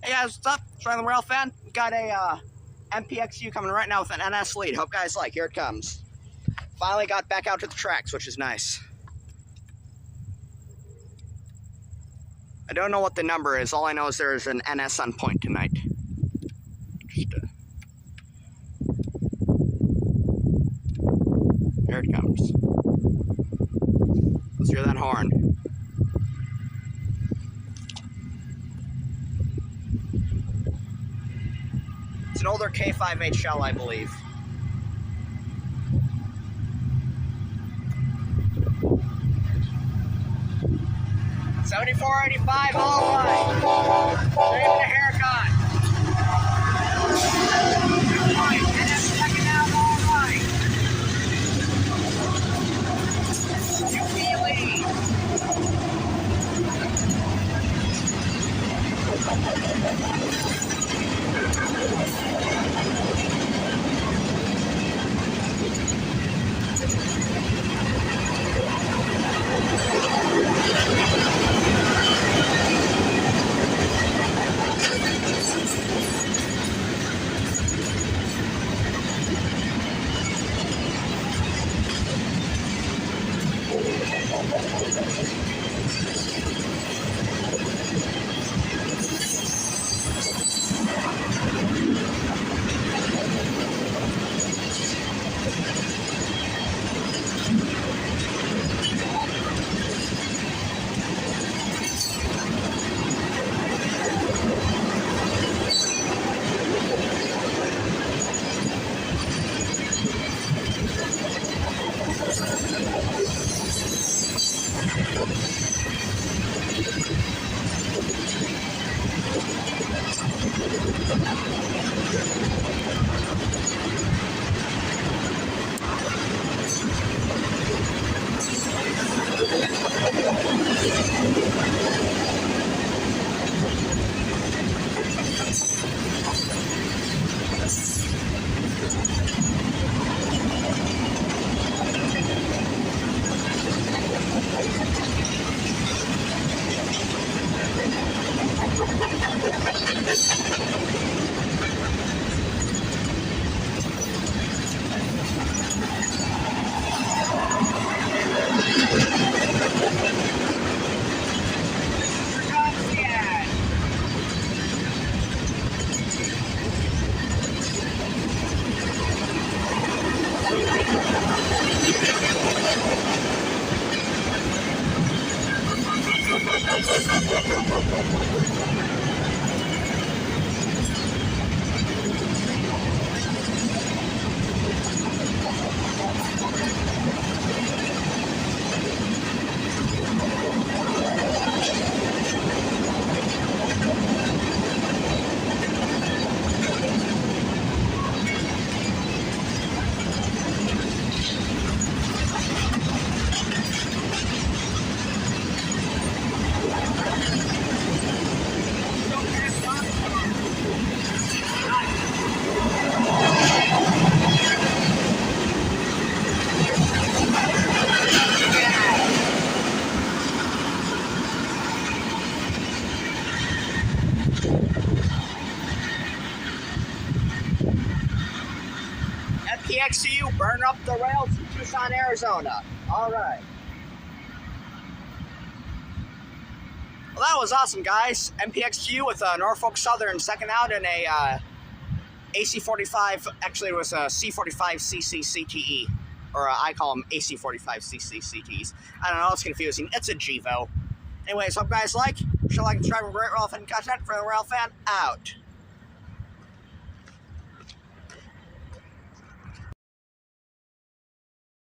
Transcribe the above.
Hey guys, what's up? It's Ryan the Rail Fan. We got a MPXTU coming right now with an NS lead. Hope guys like. Here it comes. Finally got back out to the tracks, which is nice. I don't know what the number is. All I know is there is an NS on point tonight. Here it comes. Let's hear that horn. It's an older K5H shell, I believe. $74.85 all right. Shaving a haircut. All right, and that's checking out all right. UP lead. MPXTU, burn up the rails in Tucson, Arizona. All right. Well, that was awesome, guys. MPXTU with Norfolk Southern second out in a AC45. Actually, it was a C45CC CTE, or I call them AC45CC CTEs. I don't know. It's confusing. It's a GEVO. Anyways, hope you guys like. Should like and subscribe for great rail fan content for the Rail Fan out.